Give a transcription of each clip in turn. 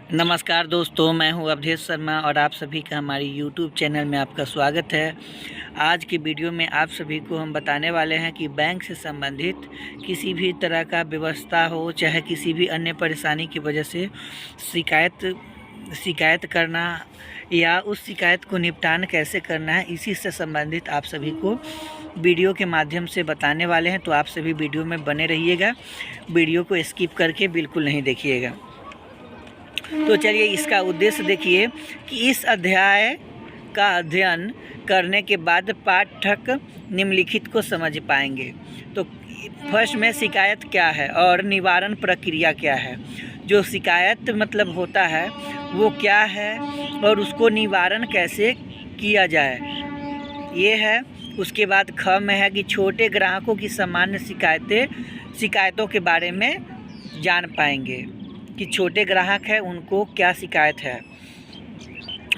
नमस्कार दोस्तों, मैं हूं अवधेश शर्मा और आप सभी का हमारी यूट्यूब चैनल में आपका स्वागत है। आज की वीडियो में आप सभी को हम बताने वाले हैं कि बैंक से संबंधित किसी भी तरह का व्यवस्था हो, चाहे किसी भी अन्य परेशानी की वजह से शिकायत करना या उस शिकायत को निपटान कैसे करना है, इसी से संबंधित आप सभी को वीडियो के माध्यम से बताने वाले हैं। तो आप सभी वीडियो में बने रहिएगा, वीडियो को स्किप करके बिल्कुल नहीं देखिएगा। तो चलिए इसका उद्देश्य देखिए कि इस अध्याय का अध्ययन करने के बाद पाठक निम्नलिखित को समझ पाएंगे। तो फर्स्ट में शिकायत क्या है और निवारण प्रक्रिया क्या है। जो शिकायत मतलब होता है वो क्या है और उसको निवारण कैसे किया जाए, ये है। उसके बाद ख में है कि छोटे ग्राहकों की सामान्य शिकायतों के बारे में जान पाएंगे कि छोटे ग्राहक है उनको क्या शिकायत है।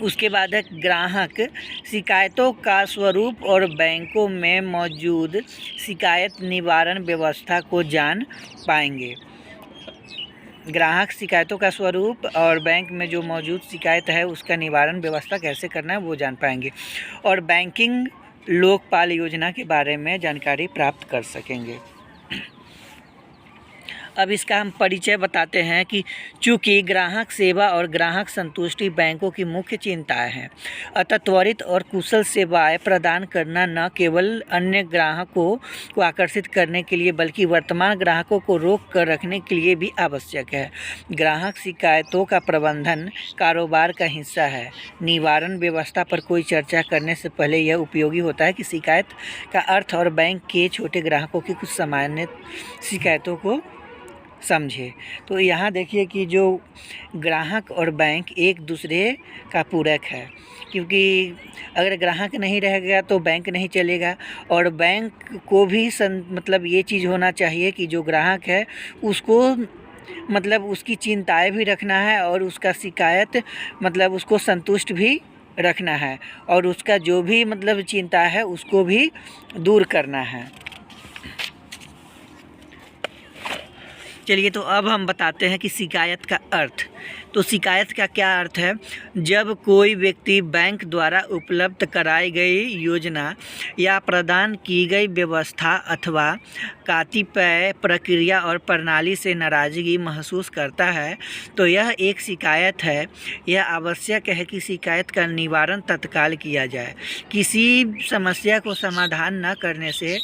उसके बाद है ग्राहक शिकायतों का स्वरूप और बैंकों में मौजूद शिकायत निवारण व्यवस्था को जान पाएंगे। ग्राहक शिकायतों का स्वरूप और बैंक में जो मौजूद शिकायत है उसका निवारण व्यवस्था कैसे करना है वो जान पाएंगे और बैंकिंग लोकपाल योजना के बारे में जानकारी प्राप्त कर सकेंगे। अब इसका हम परिचय बताते हैं कि चूँकि ग्राहक सेवा और ग्राहक संतुष्टि बैंकों की मुख्य चिंताएं हैं, अतः त्वरित और कुशल सेवाएं प्रदान करना न केवल अन्य ग्राहकों को आकर्षित करने के लिए बल्कि वर्तमान ग्राहकों को रोक कर रखने के लिए भी आवश्यक है। ग्राहक शिकायतों का प्रबंधन कारोबार का हिस्सा है। निवारण व्यवस्था पर कोई चर्चा करने से पहले यह उपयोगी होता है कि शिकायत का अर्थ और बैंक के छोटे ग्राहकों की कुछ सामान्य शिकायतों को समझे। तो यहाँ देखिए कि जो ग्राहक और बैंक एक दूसरे का पूरक है, क्योंकि अगर ग्राहक नहीं रहेगा तो बैंक नहीं चलेगा और बैंक को भी मतलब ये चीज़ होना चाहिए कि जो ग्राहक है उसको मतलब उसकी चिंताएं भी रखना है और उसका शिकायत मतलब उसको संतुष्ट भी रखना है और उसका जो भी मतलब चिंता है उसको भी दूर करना है। चलिए तो अब हम बताते हैं कि शिकायत का अर्थ। तो शिकायत का क्या अर्थ है। जब कोई व्यक्ति बैंक द्वारा उपलब्ध कराई गई योजना या प्रदान की गई व्यवस्था अथवा कतिपय प्रक्रिया और प्रणाली से नाराज़गी महसूस करता है तो यह एक शिकायत है। यह आवश्यक है कि शिकायत का निवारण तत्काल किया जाए। किसी समस्या को समाधान न करने से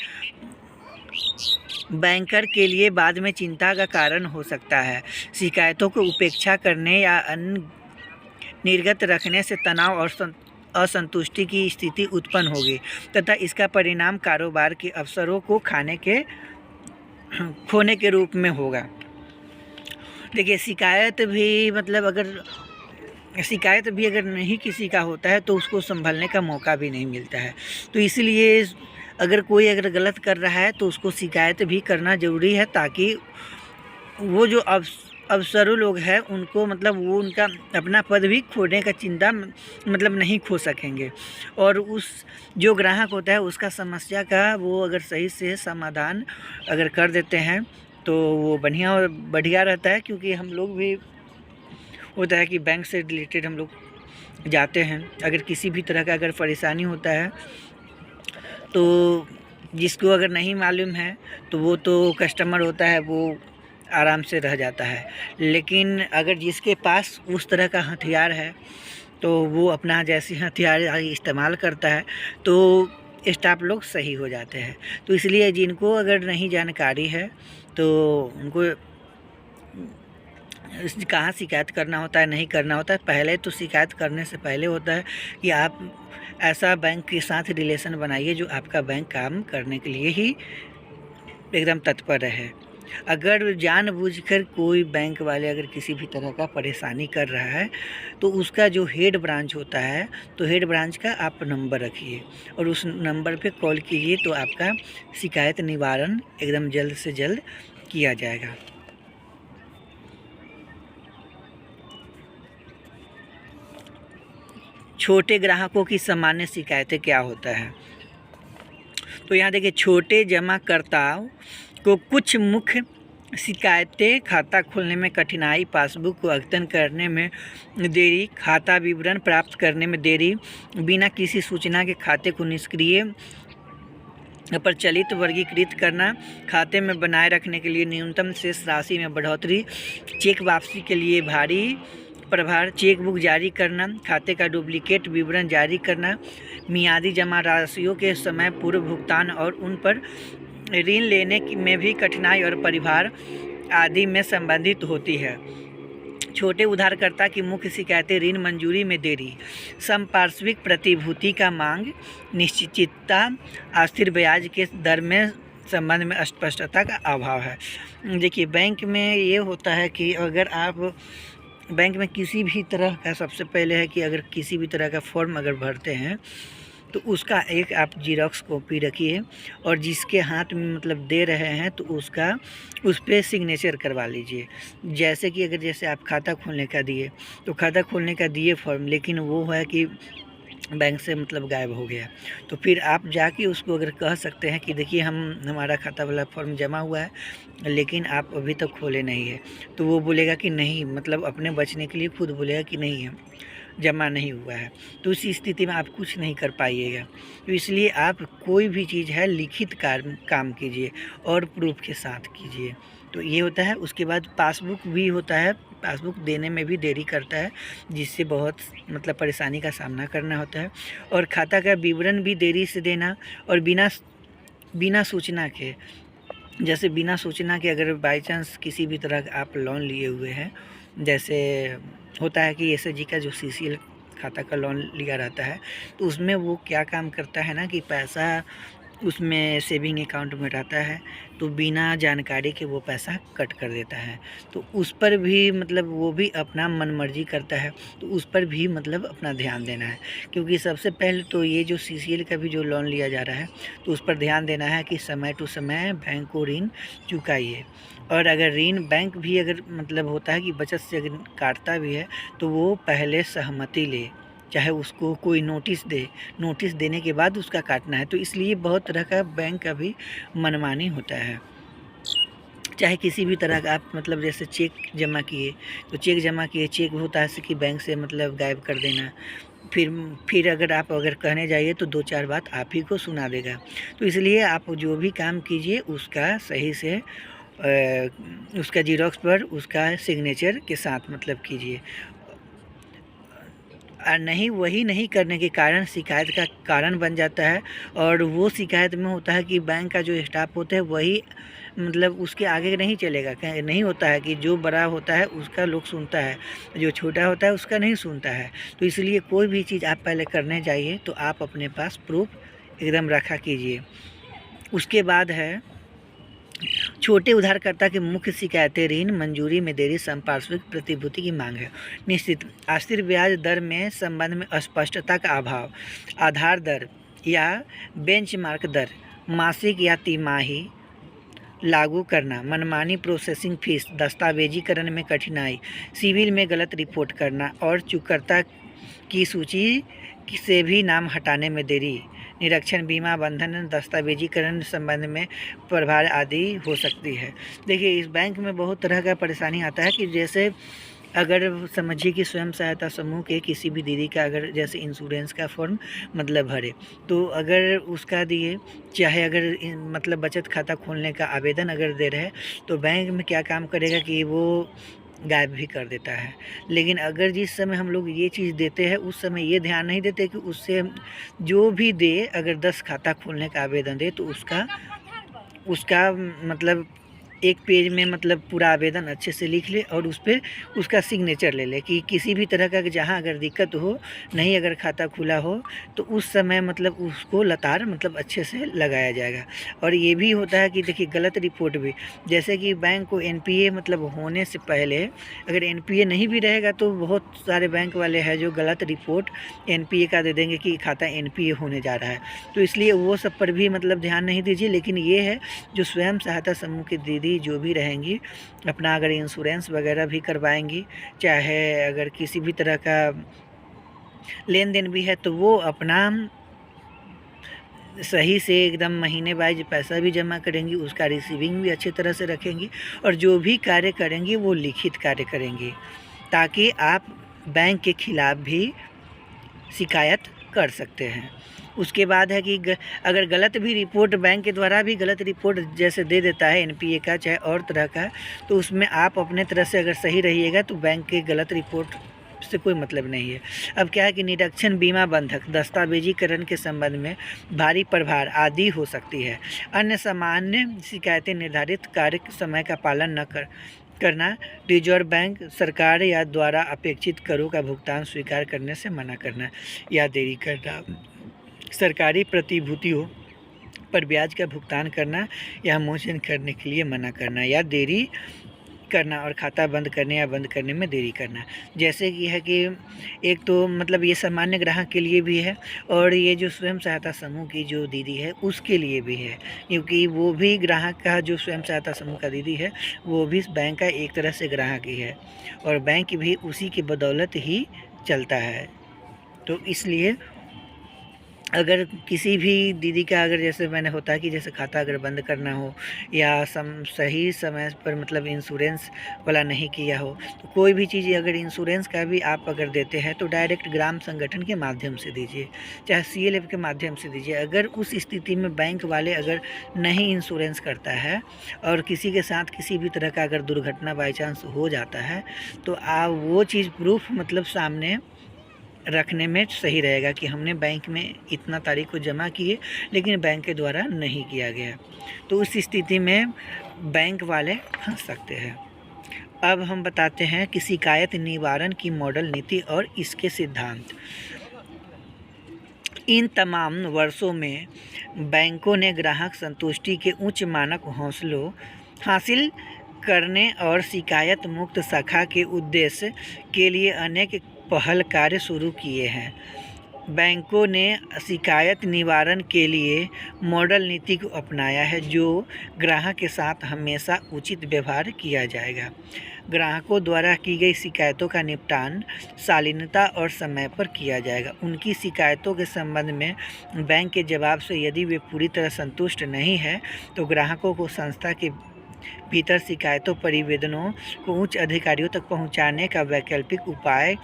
बैंकर के लिए बाद में चिंता का कारण हो सकता है। शिकायतों को उपेक्षा करने या निर्गत रखने से तनाव और असंतुष्टि की स्थिति उत्पन्न होगी तथा इसका परिणाम कारोबार के अवसरों को खोने के रूप में होगा। देखिए शिकायत भी अगर नहीं किसी का होता है तो उसको संभलने का मौका भी नहीं मिलता है। तो इसलिए अगर कोई गलत कर रहा है तो उसको शिकायत भी करना ज़रूरी है, ताकि वो जो अफसरों लोग हैं उनको वो उनका अपना पद भी खोने का चिंता नहीं खो सकेंगे और उस जो ग्राहक होता है उसका समस्या का वो अगर सही से समाधान अगर कर देते हैं तो वो बढ़िया रहता है। क्योंकि हम लोग भी होता है कि बैंक से रिलेटेड हम लोग जाते हैं, अगर किसी भी तरह का अगर परेशानी होता है तो जिसको अगर नहीं मालूम है तो वो तो कस्टमर होता है, वो आराम से रह जाता है। लेकिन अगर जिसके पास उस तरह का हथियार है तो वो अपना जैसे हथियार इस्तेमाल करता है तो स्टाफ लोग सही हो जाते हैं। तो इसलिए जिनको अगर नहीं जानकारी है तो उनको कहाँ शिकायत करना होता है, नहीं करना होता है। पहले तो शिकायत करने से पहले होता है कि आप ऐसा बैंक के साथ रिलेशन बनाइए जो आपका बैंक काम करने के लिए ही एकदम तत्पर रहे। अगर जानबूझकर कोई बैंक वाले अगर किसी भी तरह का परेशानी कर रहा है तो उसका जो हेड ब्रांच होता है तो हेड ब्रांच का आप नंबर रखिए और उस नंबर पे कॉल कीजिए तो आपका शिकायत निवारण एकदम जल्द से जल्द किया जाएगा। छोटे ग्राहकों की सामान्य शिकायतें क्या होता है। तो यहाँ देखिए छोटे जमाकर्ताओं को कुछ मुख्य शिकायतें, खाता खोलने में कठिनाई, पासबुक को अद्यतन करने में देरी, खाता विवरण प्राप्त करने में देरी, बिना किसी सूचना के खाते को निष्क्रिय प्रचलित वर्गीकृत करना, खाते में बनाए रखने के लिए न्यूनतम शेष राशि में बढ़ोतरी, चेक वापसी के लिए भारी प्रभार, चेक बुक जारी करना, खाते का डुप्लीकेट विवरण जारी करना, मियादी जमा राशियों के समय पूर्व भुगतान और उन पर ऋण लेने में भी कठिनाई और परिभार आदि में संबंधित होती है। छोटे उधारकर्ता की मुख्य शिकायतें ऋण मंजूरी में देरी, संपार्श्विक प्रतिभूति का मांग, निश्चितता, अस्थिर ब्याज के दर में संबंध में स्पष्टता का अभाव है। देखिए, बैंक में ये होता है कि अगर आप बैंक में किसी भी तरह का, सबसे पहले है कि अगर किसी भी तरह का फॉर्म अगर भरते हैं तो उसका एक आप जीरोक्स कॉपी रखिए और जिसके हाथ में मतलब दे रहे हैं तो उसका उस पर सिग्नेचर करवा लीजिए। जैसे कि अगर जैसे आप खाता खोलने का दिए तो खाता खोलने का दिए फॉर्म, लेकिन वो है कि बैंक से मतलब गायब हो गया, तो फिर आप जाके उसको अगर कह सकते हैं कि देखिए हमारा खाता वाला फॉर्म जमा हुआ है लेकिन आप अभी तक खोले नहीं है, तो वो बोलेगा कि नहीं, मतलब अपने बचने के लिए खुद बोलेगा कि नहीं है, जमा नहीं हुआ है। तो उस स्थिति में आप कुछ नहीं कर पाइएगा। तो इसलिए आप कोई भी चीज़ है लिखित काम कीजिए और प्रूफ के साथ कीजिए। तो ये होता है। उसके बाद पासबुक भी होता है, पासबुक देने में भी देरी करता है, जिससे बहुत मतलब परेशानी का सामना करना होता है। और खाता का विवरण भी देरी से देना और बिना सूचना के, जैसे बिना सूचना के अगर बाई चांस किसी भी तरह का आप लोन लिए हुए हैं, जैसे होता है कि एसएचजी का जो सीसीएल खाता का लोन लिया रहता है, तो उसमें वो क्या काम करता है ना कि पैसा उसमें सेविंग अकाउंट में रहता है, तो बिना जानकारी के वो पैसा कट कर देता है। तो उस पर भी मतलब वो भी अपना मनमर्जी करता है, तो उस पर भी मतलब अपना ध्यान देना है। क्योंकि सबसे पहले तो ये जो सीसीएल का भी जो लोन लिया जा रहा है, तो उस पर ध्यान देना है कि समय टू समय बैंक को ऋण चुकाइए। और अगर ऋण बैंक भी अगर मतलब होता है कि बचत से अगर काटता भी है, तो वो पहले सहमति ले, चाहे उसको कोई नोटिस दे, नोटिस देने के बाद उसका काटना है। तो इसलिए बहुत तरह का बैंक का भी मनमानी होता है। चाहे किसी भी तरह का आप मतलब जैसे चेक जमा किए, तो चेक जमा किए, चेक होता है कि बैंक से मतलब गायब कर देना। फिर अगर कहने जाइए तो 2-4 बात आप ही को सुना देगा। तो इसलिए आप जो भी काम कीजिए उसका सही से उसका जीरोक्स पर उसका सिग्नेचर के साथ मतलब कीजिए। और नहीं, वही नहीं करने के कारण शिकायत का कारण बन जाता है। और वो शिकायत में होता है कि बैंक का जो स्टाफ होता है वही मतलब उसके आगे नहीं चलेगा। नहीं होता है कि जो बड़ा होता है उसका लोग सुनता है, जो छोटा होता है उसका नहीं सुनता है। तो इसलिए कोई भी चीज़ आप पहले करने जाइए तो आप अपने पास प्रूफ एकदम रखा कीजिए। उसके बाद है छोटे उधारकर्ता की मुख्य शिकायतें ऋण मंजूरी में देरी, संपार्श्विक प्रतिभूति की मांग है, निश्चित अस्थिर ब्याज दर में संबंध में अस्पष्टता का अभाव, आधार दर या बेंचमार्क दर मासिक या तिमाही लागू करना, मनमानी प्रोसेसिंग फीस, दस्तावेजीकरण में कठिनाई, सिविल में गलत रिपोर्ट करना और चूककर्ता की सूची से भी नाम हटाने में देरी, निरीक्षण, बीमा, बंधन, दस्तावेजीकरण संबंध में प्रभार आदि हो सकती है। देखिए, इस बैंक में बहुत तरह का परेशानी आता है कि जैसे अगर समझिए कि स्वयं सहायता समूह के किसी भी दीदी का अगर जैसे इंश्योरेंस का फॉर्म मतलब भरे, तो अगर उसका दिए, चाहे अगर मतलब बचत खाता खोलने का आवेदन अगर दे रहे, तो बैंक में क्या काम करेगा कि वो गायब भी कर देता है। लेकिन अगर जिस समय हम लोग ये चीज़ देते हैं उस समय ये ध्यान नहीं देते कि उससे जो भी दे, अगर 10 खाता खोलने का आवेदन दे तो उसका मतलब एक पेज में मतलब पूरा आवेदन अच्छे से लिख ले और उस पर उसका सिग्नेचर ले ले कि किसी भी तरह का जहाँ अगर दिक्कत हो, नहीं अगर खाता खुला हो, तो उस समय मतलब उसको लतार मतलब अच्छे से लगाया जाएगा। और ये भी होता है कि देखिए गलत रिपोर्ट भी, जैसे कि बैंक को एनपीए मतलब होने से पहले अगर एनपीए नहीं भी रहेगा तो बहुत सारे बैंक वाले हैं जो गलत रिपोर्ट एनपीए का दे देंगे कि खाता एनपीए होने जा रहा है। तो इसलिए वो सब पर भी मतलब ध्यान नहीं दीजिए। लेकिन ये है जो स्वयं सहायता समूह की दीदी जो भी रहेंगी, अपना अगर इंश्योरेंस वगैरह भी करवाएंगी, चाहे अगर किसी भी तरह का लेन देन भी है, तो वो अपना सही से एकदम महीने वाइज पैसा भी जमा करेंगी, उसका रिसीविंग भी अच्छी तरह से रखेंगी और जो भी कार्य करेंगी वो लिखित कार्य करेंगी, ताकि आप बैंक के खिलाफ भी शिकायत कर सकते हैं। उसके बाद है कि अगर गलत भी रिपोर्ट बैंक के द्वारा भी गलत रिपोर्ट जैसे दे देता है एनपीए का चाहे और तरह का, तो उसमें आप अपने तरह से अगर सही रहिएगा तो बैंक के गलत रिपोर्ट से कोई मतलब नहीं है। अब क्या है कि निरीक्षण, बीमा बंधक, दस्तावेजीकरण के संबंध में भारी प्रभार आदि हो सकती है। अन्य सामान्य शिकायतें निर्धारित कार्य समय का पालन न करना, रिजर्व बैंक, सरकार या द्वारा अपेक्षित करों का भुगतान स्वीकार करने से मना करना या देरी करना, सरकारी प्रतिभूतियों पर ब्याज का भुगतान करना या मोचन करने के लिए मना करना या देरी करना और खाता बंद करने या बंद करने में देरी करना। जैसे कि है कि एक तो मतलब ये सामान्य ग्राहक के लिए भी है और ये जो स्वयं सहायता समूह की जो दीदी है उसके लिए भी है, क्योंकि वो भी ग्राहक का, जो स्वयं सहायता समूह का दीदी है वो भी बैंक का एक तरह से ग्राहक ही है और बैंक भी उसी की बदौलत ही चलता है। तो इसलिए अगर किसी भी दीदी का अगर जैसे मैंने होता है कि जैसे खाता अगर बंद करना हो या सही समय पर मतलब इंश्योरेंस वाला नहीं किया हो, तो कोई भी चीज़ अगर इंश्योरेंस का भी आप अगर देते हैं तो डायरेक्ट ग्राम संगठन के माध्यम से दीजिए, चाहे CLF के माध्यम से दीजिए। अगर उस स्थिति में बैंक वाले अगर नहीं इंश्योरेंस करता है और किसी के साथ किसी भी तरह का अगर दुर्घटना बाई चांस हो जाता है तो आप वो चीज़ प्रूफ मतलब सामने रखने में सही रहेगा कि हमने बैंक में इतना तारीख को जमा किए लेकिन बैंक के द्वारा नहीं किया गया, तो उस स्थिति में बैंक वाले फंस सकते हैं। अब हम बताते हैं कि शिकायत निवारण की मॉडल नीति और इसके सिद्धांत। इन तमाम वर्षों में बैंकों ने ग्राहक संतुष्टि के उच्च मानक हासिल करने और शिकायत मुक्त शाखा के उद्देश्य के लिए अनेक पहल कार्य शुरू किए हैं। बैंकों ने शिकायत निवारण के लिए मॉडल नीति को अपनाया है, जो ग्राहक के साथ हमेशा उचित व्यवहार किया जाएगा। ग्राहकों द्वारा की गई शिकायतों का निपटान शालीनता और समय पर किया जाएगा। उनकी शिकायतों के संबंध में बैंक के जवाब से यदि वे पूरी तरह संतुष्ट नहीं है तो ग्राहकों को संस्था के भीतर शिकायतों परिवेदनों को उच्च अधिकारियों तक पहुंचाने का वैकल्पिक उपाय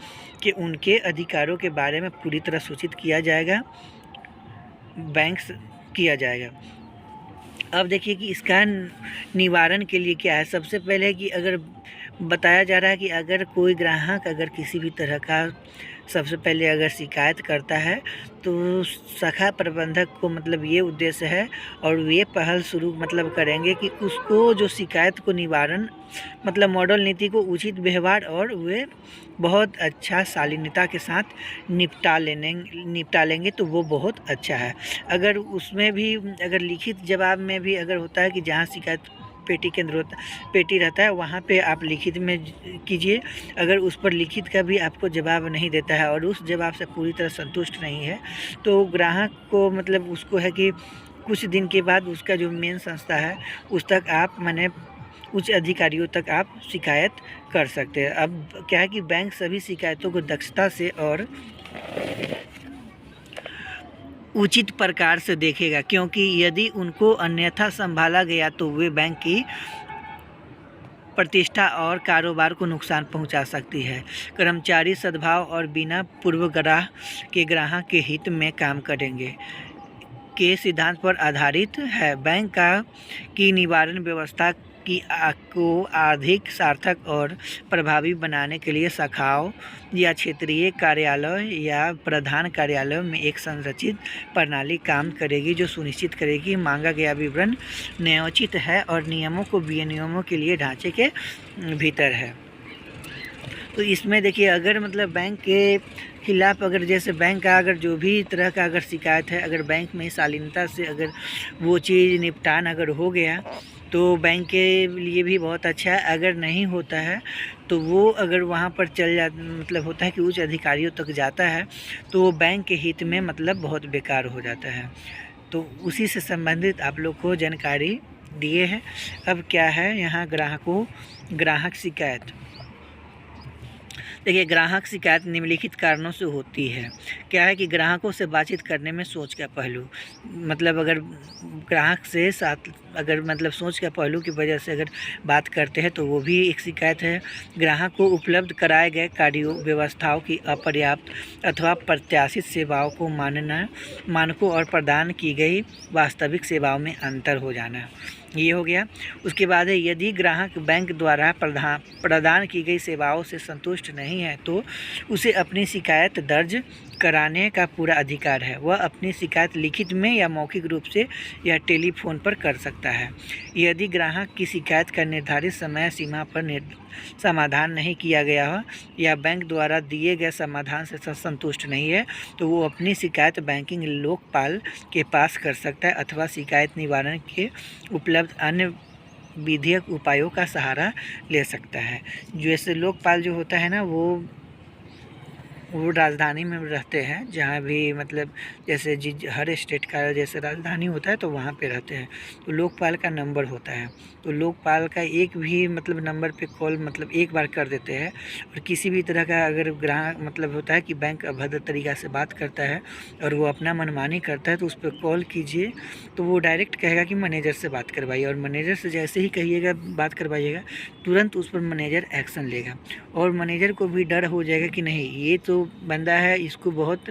कि उनके अधिकारों के बारे में पूरी तरह सूचित किया जाएगा, किया जाएगा। अब देखिए कि इसका निवारण के लिए क्या है। सबसे पहले कि अगर बताया जा रहा है कि अगर कोई ग्राहक अगर किसी भी तरह का सबसे पहले अगर शिकायत करता है तो शाखा प्रबंधक को मतलब ये उद्देश्य है और ये पहल शुरू मतलब करेंगे कि उसको जो शिकायत को निवारण मतलब मॉडल नीति को उचित व्यवहार और वे बहुत अच्छा शालीनता के साथ निपटा लेंगे तो वो बहुत अच्छा है। अगर उसमें भी अगर लिखित जवाब में भी अगर होता है कि जहाँ शिकायत पेटी रहता है वहाँ पे आप लिखित में कीजिए। अगर उस पर लिखित का भी आपको जवाब नहीं देता है और उस जवाब से पूरी तरह संतुष्ट नहीं है तो ग्राहक को मतलब उसको है कि कुछ दिन के बाद उसका जो मेन संस्था है उस तक आप माने उच्च अधिकारियों तक आप शिकायत कर सकते हैं। अब क्या है कि बैंक सभी शिकायतों को दक्षता से और उचित प्रकार से देखेगा, क्योंकि यदि उनको अन्यथा संभाला गया तो वे बैंक की प्रतिष्ठा और कारोबार को नुकसान पहुंचा सकती है। कर्मचारी सद्भाव और बिना पूर्वाग्रह के ग्राहक के हित में काम करेंगे के सिद्धांत पर आधारित है। बैंक की निवारण व्यवस्था को अधिक सार्थक और प्रभावी बनाने के लिए शाखाओं या क्षेत्रीय कार्यालय या प्रधान कार्यालय में एक संरचित प्रणाली काम करेगी जो सुनिश्चित करेगी कि मांगा गया विवरण न्यायोचित है और नियमों को विनियमों के लिए ढांचे के भीतर है। तो इसमें देखिए अगर मतलब बैंक के खिलाफ अगर जैसे बैंक का अगर जो भी तरह का अगर शिकायत है अगर बैंक में शालीनता से अगर वो चीज़ निपटान अगर हो गया तो बैंक के लिए भी बहुत अच्छा है। अगर नहीं होता है तो वो अगर वहाँ पर मतलब होता है कि उच्च अधिकारियों तक जाता है तो वो बैंक के हित में मतलब बहुत बेकार हो जाता है। तो उसी से संबंधित आप लोग को जानकारी दिए हैं। अब क्या है यहाँ ग्राहक शिकायत देखिए, ग्राहक शिकायत निम्नलिखित कारणों से होती है। क्या है कि ग्राहकों से बातचीत करने में सोच का पहलू, मतलब अगर ग्राहक से साथ अगर मतलब सोच का पहलू की वजह से अगर बात करते हैं तो वो भी एक शिकायत है। ग्राहक को उपलब्ध कराए गए कार्यों व्यवस्थाओं की अपर्याप्त अथवा प्रत्याशित सेवाओं को मानकों और प्रदान की गई वास्तविक सेवाओं में अंतर हो जाना, ये हो गया। उसके बाद है, यदि ग्राहक बैंक द्वारा प्रदान की गई सेवाओं से संतुष्ट नहीं है तो उसे अपनी शिकायत दर्ज कराने का पूरा अधिकार है। वह अपनी शिकायत लिखित में या मौखिक रूप से या टेलीफोन पर कर सकता है। यदि ग्राहक की शिकायत का निर्धारित समय सीमा पर समाधान नहीं किया गया हो या बैंक द्वारा दिए गए समाधान से संतुष्ट नहीं है तो वो अपनी शिकायत बैंकिंग लोकपाल के पास कर सकता है अथवा शिकायत निवारण के उपलब्ध अन्य विधिक उपायों का सहारा ले सकता है। जैसे लोकपाल जो होता है ना, वो राजधानी में रहते हैं, जहाँ भी मतलब जैसे हर स्टेट का जैसे राजधानी होता है तो वहाँ पे रहते हैं। तो लोकपाल का नंबर होता है, तो लोकपाल का एक भी मतलब नंबर पे कॉल मतलब एक बार कर देते हैं। और किसी भी तरह का अगर ग्राहक मतलब होता है कि बैंक अभद्र तरीक़ा से बात करता है और वो अपना मनमानी करता है तो उस पर कॉल कीजिए, तो वो डायरेक्ट कहेगा कि मैनेजर से बात करवाइए, और मैनेजर से जैसे ही कहिएगा बात करवाइएगा तुरंत उस पर मैनेजर एक्शन लेगा। और मैनेजर को भी डर हो जाएगा कि नहीं, ये तो बंदा है, इसको बहुत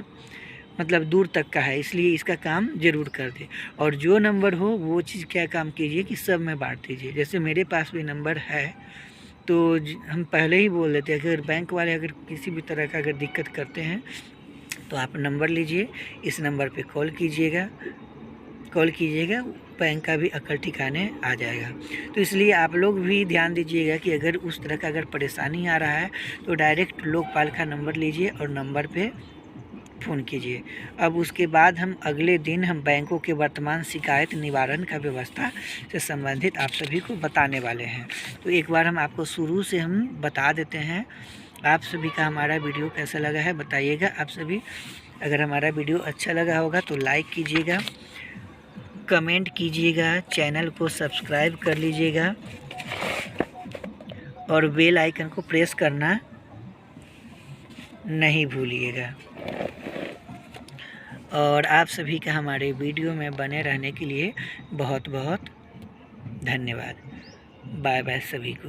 मतलब दूर तक का है, इसलिए इसका काम ज़रूर कर दे। और जो नंबर हो वो चीज़ क्या काम कीजिए कि सब में बांट दीजिए। जैसे मेरे पास भी नंबर है तो हम पहले ही बोल देते हैं, अगर बैंक वाले अगर किसी भी तरह का अगर दिक्कत करते हैं तो आप नंबर लीजिए, इस नंबर पे कॉल कीजिएगा, बैंक का भी अकल ठिकाने आ जाएगा। तो इसलिए आप लोग भी ध्यान दीजिएगा कि अगर उस तरह का अगर परेशानी आ रहा है तो डायरेक्ट लोकपाल का नंबर लीजिए और नंबर पे फ़ोन कीजिए। अब उसके बाद हम अगले दिन हम बैंकों के वर्तमान शिकायत निवारण का व्यवस्था से संबंधित आप सभी को बताने वाले हैं। तो एक बार हम आपको शुरू से हम बता देते हैं। आप सभी का हमारा वीडियो कैसा लगा है बताइएगा। आप सभी अगर हमारा वीडियो अच्छा लगा होगा तो लाइक कीजिएगा, कमेंट कीजिएगा, चैनल को सब्सक्राइब कर लीजिएगा और बेल आइकन को प्रेस करना नहीं भूलिएगा। और आप सभी का हमारे वीडियो में बने रहने के लिए बहुत बहुत धन्यवाद। बाय बाय सभी को।